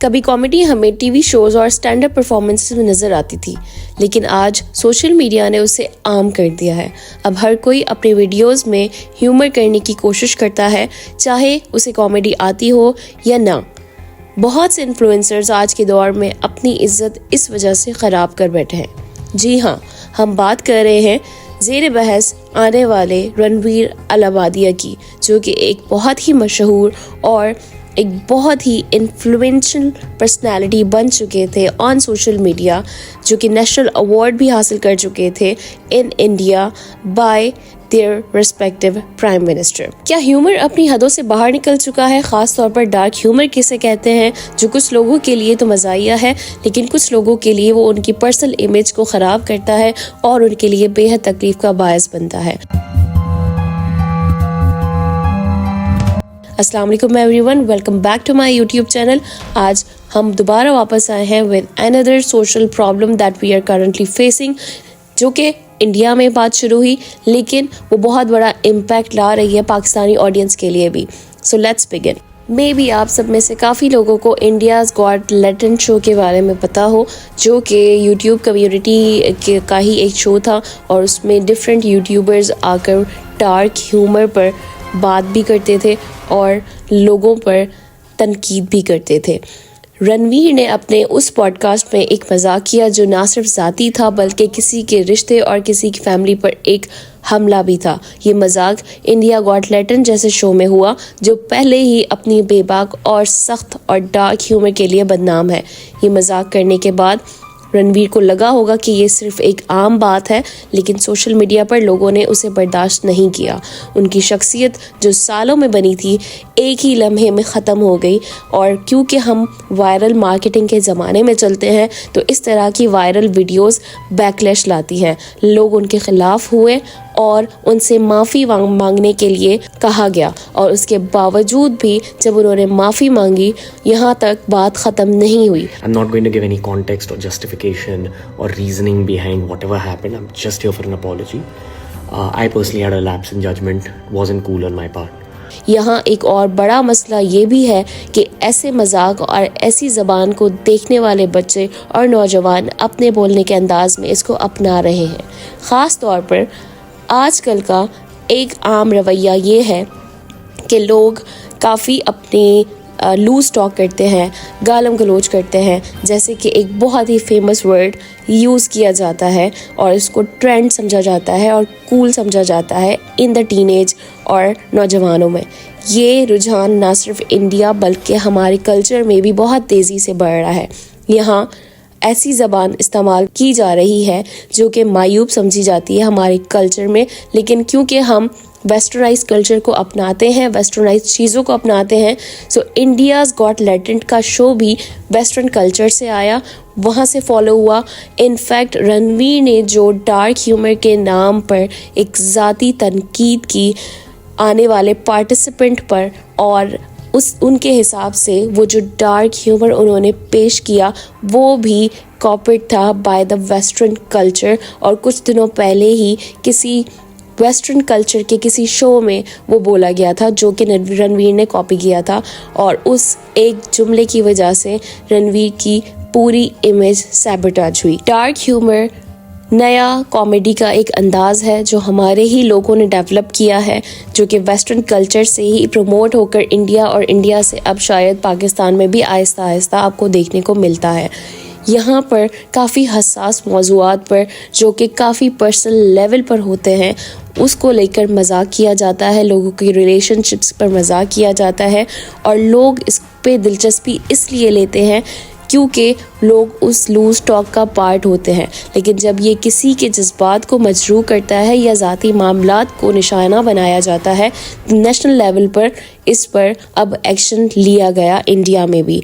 कभी कॉमेडी हमें TV shows और स्टैंड अप परफॉर्मेंसेस में नजर आती थी, लेकिन आज सोशल मीडिया ने उसे आम कर दिया है। अब हर कोई अपने वीडियोस में ह्यूमर करने की कोशिश करता है, चाहे उसे कॉमेडी आती हो या ना। बहुत से इन्फ्लुएंसर्स आज के दौर में अपनी इज्जत इस वजह से खराब कर बैठे हैं। जी हाँ, हम बात कर रहे हैं ज़ेरे बहस आने वाले रणवीर अलाहाबादिया की, जो कि एक बहुत ही मशहूर और एक बहुत ही इन्फ्लुएंशियल पर्सनालिटी बन चुके थे ऑन सोशल मीडिया, जो कि नेशनल अवार्ड भी हासिल कर चुके थे in India by their respective prime minister. क्या ह्यूमर अपनी हदों से बाहर निकल चुका है? खास तौर पर डार्क ह्यूमर किसे कहते हैं, जो कुछ लोगों के लिए तो मज़ाहिया है, लेकिन कुछ लोगों के लिए वो उनकी पर्सनल इमेज को ख़राब करता है और उनके लिए बेहद तकलीफ का बायस बनता है। अस्सलाम वालेकुम everyone, welcome back to my YouTube channel. आज हम दोबारा वापस आए हैं with another social problem that we are currently facing, जो कि इंडिया में बात शुरू हुई, लेकिन वो बहुत बड़ा इम्पैक्ट ला रही है पाकिस्तानी ऑडियंस के लिए भी। So let's begin. May be आप सब में से काफ़ी लोगों को इंडियाज़ गॉट टैलेंट शो के बारे में पता हो, जो कि यूट्यूब कम्युनिटी का ही एक शो था और उसमें डिफरेंट यूट्यूबर्स आकर डार्क ह्यूमर पर बात भी करते थे और लोगों पर तनकीद भी करते थे। रणवीर ने अपने उस पॉडकास्ट में एक मजाक किया जो ना सिर्फ ज़ाती था बल्कि किसी के रिश्ते और किसी की फैमिली पर एक हमला भी था। ये मजाक इंडिया गॉट टैलेंट जैसे शो में हुआ, जो पहले ही अपनी बेबाक और सख्त और डार्क ह्यूमर के लिए बदनाम है। ये मजाक करने के बाद रणवीर को लगा होगा कि ये सिर्फ एक आम बात है, लेकिन सोशल मीडिया पर लोगों ने उसे बर्दाश्त नहीं किया। उनकी शख्सियत जो सालों में बनी थी, एक ही लम्हे में ख़त्म हो गई। और क्योंकि हम वायरल मार्केटिंग के ज़माने में चलते हैं, तो इस तरह की वायरल वीडियोस बैकलैश लाती हैं। लोग उनके ख़िलाफ़ हुए और उनसे माफ़ी मांगने के लिए कहा गया, और उसके बावजूद भी जब उन्होंने माफ़ी मांगी, यहाँ तक बात ख़त्म नहीं हुई। I'm not going to give any context or justification or reasoning behind whatever happened. I'm just here for an apology. I personally had a lapse in judgment. Wasn't cool on my part. यहाँ एक और बड़ा मसला ये भी है कि ऐसे मजाक और ऐसी ज़बान को देखने वाले बच्चे और नौजवान अपने बोलने के अंदाज में इसको अपना रहे हैं। ख़ास तौर पर आजकल का एक आम रवैया ये है कि लोग काफ़ी अपनी लूज टॉक करते हैं, गालम गलोच करते हैं, जैसे कि एक बहुत ही फेमस वर्ड यूज़ किया जाता है और इसको ट्रेंड समझा जाता है और कूल समझा जाता है इन द टीनेज और नौजवानों में। ये रुझान ना सिर्फ इंडिया बल्कि हमारे कल्चर में भी बहुत तेज़ी से बढ़ रहा है। यहाँ ऐसी ज़बान इस्तेमाल की जा रही है जो कि मायूब समझी जाती है हमारे कल्चर में, लेकिन क्योंकि हम वेस्टर्नाइज कल्चर को अपनाते हैं, वेस्टर्नाइज चीज़ों को अपनाते हैं, सो इंडियाज़ गॉट टैलेंट का शो भी वेस्टर्न कल्चर से आया, वहाँ से फॉलो हुआ। इनफैक्ट रणवीर ने जो डार्क ह्यूमर के नाम पर एक ज़ाती तनकीद की आने वाले पार्टिसिपेंट पर, और उनके हिसाब से वो जो डार्क ह्यूमर उन्होंने पेश किया वो भी कॉपीड था बाय द वेस्टर्न कल्चर। और कुछ दिनों पहले ही किसी वेस्टर्न कल्चर के किसी शो में वो बोला गया था, जो कि रणवीर ने कॉपी किया था, और उस एक जुमले की वजह से रणवीर की पूरी इमेज सैबोटेज हुई। डार्क ह्यूमर नया कॉमेडी का एक अंदाज़ है जो हमारे ही लोगों ने डेवलप किया है, जो कि वेस्टर्न कल्चर से ही प्रमोट होकर इंडिया और इंडिया से अब शायद पाकिस्तान में भी आहिस्ता आहिस्ता आपको देखने को मिलता है। यहाँ पर काफ़ी हसास मौज़ूआत पर, जो कि काफ़ी पर्सनल लेवल पर होते हैं, उसको लेकर मजाक किया जाता है, लोगों की रिलेशनशिप्स पर मजाक किया जाता है, और लोग इस पे दिलचस्पी इसलिए लेते हैं क्योंकि लोग उस लूज टॉक का पार्ट होते हैं। लेकिन जब ये किसी के जज्बात को मजरूह करता है या ज़ाती मामलात को निशाना बनाया जाता है, नेशनल लेवल पर इस पर अब एक्शन लिया गया इंडिया में भी।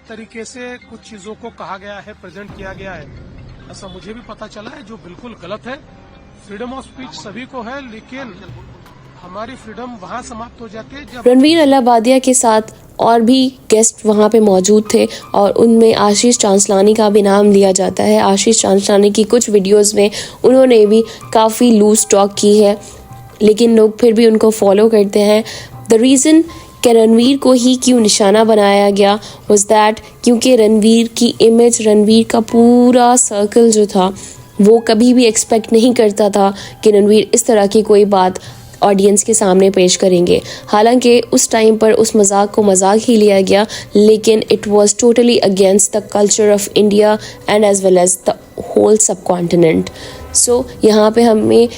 तरीके से कुछ चीजों को कहा गया है, प्रेजेंट किया गया है, ऐसा मुझे भी पता चला है, जो बिल्कुल गलत है। फ्रीडम ऑफ स्पीच सभी को है, लेकिन हमारी फ्रीडम वहाँ समाप्त हो जाती है जब रणवीर अलाहाबादिया के साथ और भी गेस्ट वहाँ पे मौजूद थे, और उनमें आशीष चांसलानी का भी नाम लिया जाता है। आशीष चांसलानी की कुछ वीडियोस में उन्होंने भी काफ़ी लूज टॉक की है, लेकिन लोग फिर भी उनको फॉलो करते हैं। द रीज़न कि रणवीर को ही क्यों निशाना बनाया गया वाज दैट क्योंकि रणवीर की इमेज, रणवीर का पूरा सर्कल जो था वो कभी भी एक्सपेक्ट नहीं करता था कि रणवीर इस तरह की कोई बात ऑडियंस के सामने पेश करेंगे। हालांकि उस टाइम पर उस मजाक को मजाक ही लिया गया, लेकिन it was totally against the culture of India and as well as the whole subcontinent. So यहाँ पे हमें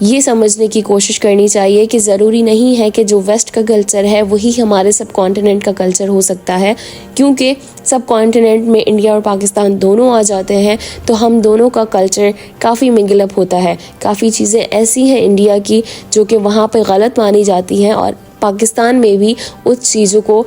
ये समझने की कोशिश करनी चाहिए कि ज़रूरी नहीं है कि जो वेस्ट का कल्चर है वही हमारे सब कॉन्टिनेंट का कल्चर हो सकता है, क्योंकि सब कॉन्टिनेंट में इंडिया और पाकिस्तान दोनों आ जाते हैं तो हम दोनों का कल्चर काफ़ी मिंगल अप होता है। काफ़ी चीज़ें ऐसी हैं इंडिया की जो कि वहाँ पे गलत मानी जाती हैं और पाकिस्तान में भी उस चीज़ों को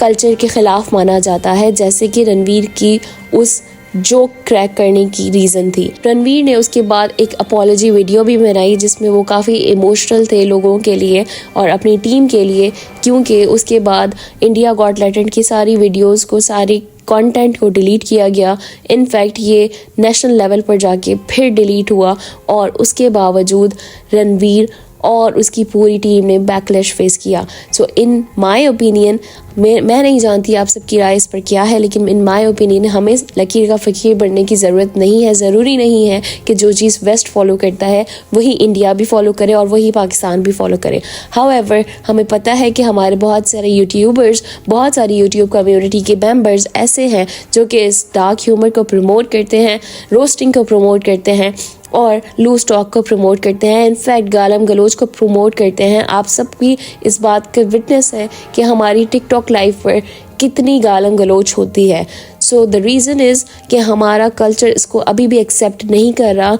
कल्चर के ख़िलाफ़ माना जाता है, जैसे कि रणवीर की उस जोक क्रैक करने की रीज़न थी। रणवीर ने उसके बाद एक अपॉलॉजी वीडियो भी बनाई जिसमें वो काफ़ी इमोशनल थे लोगों के लिए और अपनी टीम के लिए, क्योंकि उसके बाद इंडिया गॉट टैलेंट की सारी वीडियोस को, सारी कंटेंट को डिलीट किया गया। इनफैक्ट ये नेशनल लेवल पर जाके फिर डिलीट हुआ और उसके बावजूद रणवीर और उसकी पूरी टीम ने बैकलैश फेस किया। सो इन माय ओपिनियन, मैं नहीं जानती आप सबकी राय इस पर क्या है, लेकिन इन माय ओपिनियन हमें लकीर का फ़कीर बनने की ज़रूरत नहीं है। ज़रूरी नहीं है कि जो चीज़ वेस्ट फॉलो करता है वही इंडिया भी फॉलो करे और वही पाकिस्तान भी फॉलो करे। हाउएवर हमें पता है कि हमारे बहुत सारे यूट्यूबर्स, बहुत सारी यूट्यूब कम्युनिटी के मेंबर्स ऐसे हैं जो कि इस डार्क ह्यूमर को प्रमोट करते हैं, रोस्टिंग को प्रमोट करते हैं और लूज टॉक को प्रमोट करते हैं, इनफैक्ट गालम गलोच को प्रमोट करते हैं। आप सब भी इस बात के विटनेस है कि हमारी टिकटॉक लाइव पर कितनी गालम गलोच होती है। सो द रीज़न इज़ कि हमारा कल्चर इसको अभी भी एक्सेप्ट नहीं कर रहा।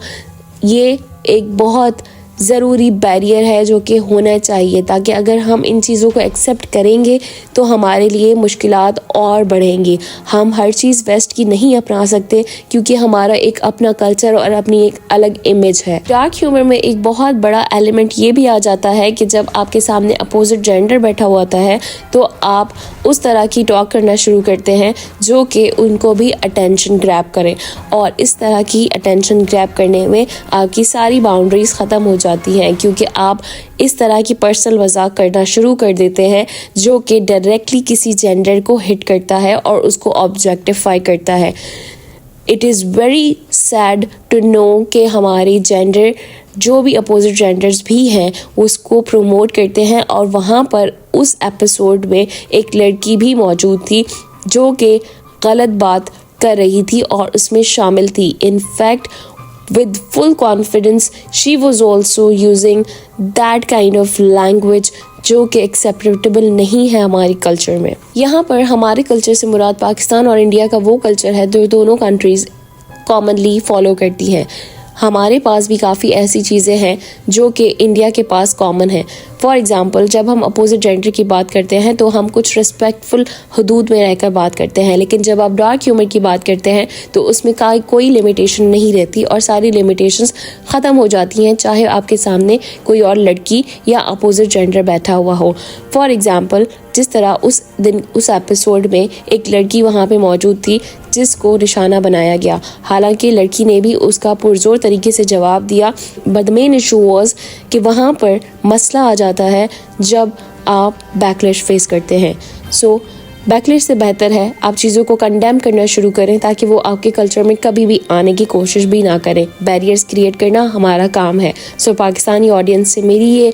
ये एक बहुत ज़रूरी बैरियर है जो कि होना चाहिए, ताकि अगर हम इन चीज़ों को एक्सेप्ट करेंगे तो हमारे लिए मुश्किलात और बढ़ेंगी। हम हर चीज़ वेस्ट की नहीं अपना सकते क्योंकि हमारा एक अपना कल्चर और अपनी एक अलग इमेज है। डार्क ह्यूमर में एक बहुत बड़ा एलिमेंट ये भी आ जाता है कि जब आपके सामने अपोजिट जेंडर बैठा हुआ होता है तो आप उस तरह की टॉक करना शुरू करते हैं जो कि उनको भी अटेंशन ग्रैब करे, और इस तरह की अटेंशन ग्रैब करने में आपकी सारी बाउंड्रीज ख़त्म हो जाती हैं, क्योंकि आप इस तरह की पर्सनल मजाक करना शुरू कर देते हैं जो कि डायरेक्टली किसी जेंडर को हिट करता है और उसको ऑब्जेक्टिफाई करता है। It is very sad to know कि हमारी जेंडर, जो भी अपोजिट जेंडर्स भी हैं, उसको प्रमोट करते हैं। और वहाँ पर उस एपिसोड में एक लड़की भी मौजूद थी जो कि गलत बात कर रही थी और उसमें शामिल थी। In fact with full confidence she was also using that kind of language जो कि एक्सेप्टेबल नहीं है हमारी कल्चर में। यहाँ पर हमारे कल्चर से मुराद पाकिस्तान और इंडिया का वो कल्चर है जो दोनों कंट्रीज़ कॉमनली फॉलो करती हैं। हमारे पास भी काफ़ी ऐसी चीज़ें हैं जो कि इंडिया के पास कॉमन है। फॉर एग्ज़ाम्पल, जब हम अपोजिट जेंडर की बात करते हैं तो हम कुछ रिस्पेक्टफुल हदूद में रहकर बात करते हैं, लेकिन जब आप डार्क ह्यूमर की बात करते हैं तो उसमें कोई लिमिटेशन नहीं रहती और सारी लिमिटेशंस ख़त्म हो जाती हैं, चाहे आपके सामने कोई और लड़की या अपोजिट जेंडर बैठा हुआ हो। फॉर एग्ज़ाम्पल, जिस तरह उस दिन उस एपिसोड में एक लड़की वहाँ पे मौजूद थी जिसको निशाना बनाया गया, हालांकि लड़की ने भी उसका पुरजोर तरीके से जवाब दिया, but the main issue was कि वहाँ पर मसला आ जाता है जब आप बैकलैश फेस करते हैं। सो बैकलैश से बेहतर है आप चीज़ों को कंडेम करना शुरू करें ताकि वो आपके कल्चर में कभी भी आने की कोशिश भी ना करें। बैरियर्स क्रिएट करना हमारा काम है। सो पाकिस्तानी ऑडियंस से मेरी ये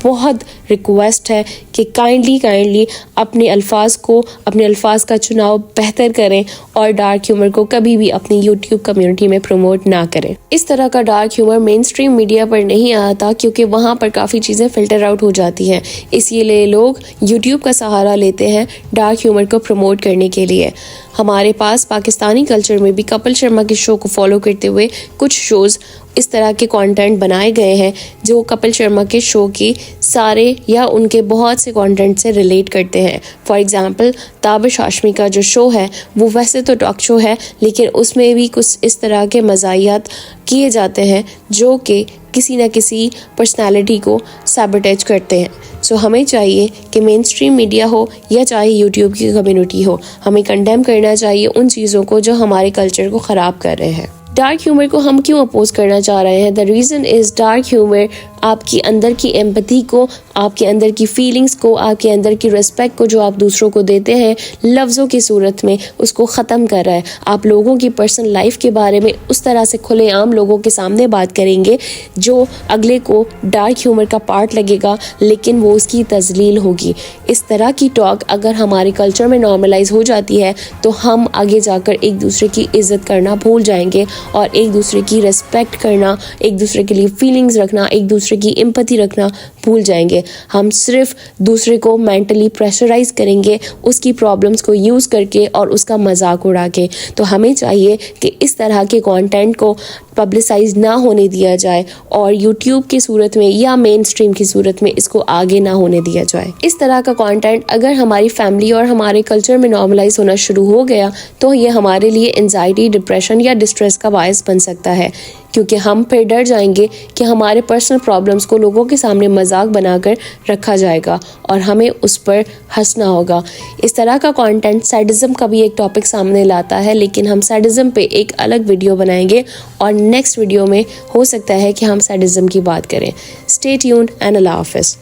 बहुत रिक्वेस्ट है कि काइंडली अपने अल्फाज का चुनाव बेहतर करें और डार्क ह्यूमर को कभी भी अपनी यूट्यूब कम्युनिटी में प्रमोट ना करें। इस तरह का dark humour main stream media पर नहीं आता क्योंकि वहाँ पर काफ़ी चीज़ें फिल्टर आउट हो जाती हैं, इसीलिए लोग यूट्यूब का सहारा लेते हैं डार्क ह्यूमर को प्रमोट करने के लिए। हमारे पास पाकिस्तानी कल्चर में भी कपिल शर्मा के शो को फॉलो करते हुए कुछ शोज़ इस तरह के कंटेंट बनाए गए हैं जो कपिल शर्मा के शो के सारे या उनके बहुत से कंटेंट से रिलेट करते हैं। फॉर एग्जांपल, ताबिश हाशमी का जो शो है वो वैसे तो टॉक शो है, लेकिन उसमें भी कुछ इस तरह के मज़ाहियात किए जाते हैं जो कि किसी न किसी पर्सनालिटी को सैबोटेज करते हैं। सो हमें चाहिए कि मेन स्ट्रीम मीडिया हो या चाहे यूट्यूब की कम्युनिटी हो, हमें कंडेम करना चाहिए उन चीज़ों को जो हमारे कल्चर को ख़राब कर रहे हैं। डार्क ह्यूमर को हम क्यों अपोज करना चाह रहे हैं? The reason is dark humour आपकी अंदर की एम्पैथी को, आपके अंदर की फीलिंग्स को, आपके अंदर की रिस्पेक्ट को जो आप दूसरों को देते हैं लफ्ज़ों की सूरत में, उसको ख़त्म कर रहा है। आप लोगों की पर्सनल लाइफ के बारे में उस तरह से खुलेआम लोगों के सामने बात करेंगे जो अगले को डार्क ह्यूमर का पार्ट लगेगा, लेकिन वो उसकी तजलील होगी। इस तरह की टॉक अगर हमारे कल्चर में नॉर्मलाइज हो जाती है तो हम आगे जाकर एक दूसरे की इज्जत करना भूल जाएंगे और एक दूसरे की रिस्पेक्ट करना, एक दूसरे के लिए फीलिंग्स रखना, एक दूसरे की एम्पैथी रखना भूल जाएंगे। हम सिर्फ दूसरे को मेंटली प्रेशराइज करेंगे उसकी प्रॉब्लम्स को यूज़ करके और उसका मजाक उड़ा के। तो हमें चाहिए कि इस तरह के कंटेंट को पब्लिसाइज ना होने दिया जाए और यूट्यूब की सूरत में या मेन स्ट्रीम की सूरत में इसको आगे ना होने दिया जाए। इस तरह का कंटेंट अगर हमारी फैमिली और हमारे कल्चर में नॉर्मलाइज होना शुरू हो गया तो ये हमारे लिए एंजाइटी, डिप्रेशन या डिस्ट्रेस का बायस बन सकता है, क्योंकि हम फिर डर जाएंगे कि हमारे पर्सनल प्रॉब्लम्स को लोगों के सामने मजाक बनाकर रखा जाएगा और हमें उस पर हंसना होगा। इस तरह का कंटेंट सैडिज्म का भी एक टॉपिक सामने लाता है, लेकिन हम सैडिज्म पे एक अलग वीडियो बनाएंगे और नेक्स्ट वीडियो में हो सकता है कि हम सैडिज्म की बात करें। स्टे ट्यून्ड एंड अल्लाह हाफिज़।